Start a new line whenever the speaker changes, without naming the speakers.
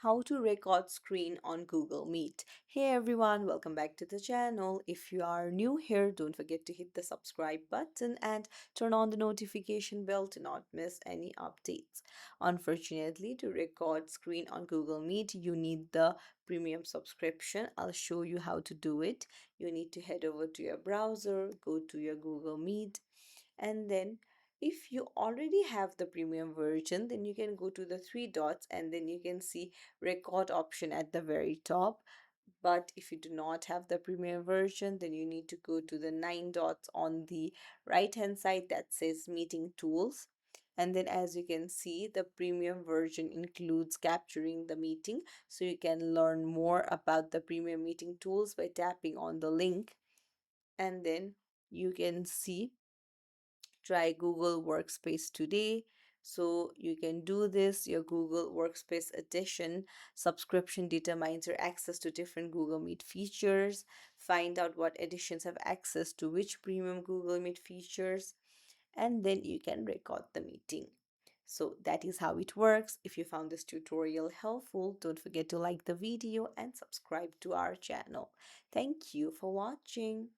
how to record screen on Google Meet. Hey everyone, welcome back to the channel. If you are new here, don't forget to hit the subscribe button and turn on the notification bell to not miss any updates. Unfortunately, to record screen on Google Meet, you need the premium subscription. I'll show you how to do it. You need to head over to your browser, go to your Google Meet, and then if you already have the premium version, then you can go to the three dots and then you can see record option at the very top. But if you do not have the premium version, then you need to go to the nine dots on the right hand side that says meeting tools. And then as you can see, the premium version includes capturing the meeting, so you can learn more about the premium meeting tools by tapping on the link. And then you can see try Google Workspace today. So you can do this. Your Google Workspace Edition subscription determines your access to different Google Meet features. Find out what editions have access to which premium Google Meet features, and then you can record the meeting. So that is how it works. If you found this tutorial helpful, don't forget to like the video and subscribe to our channel. Thank you for watching.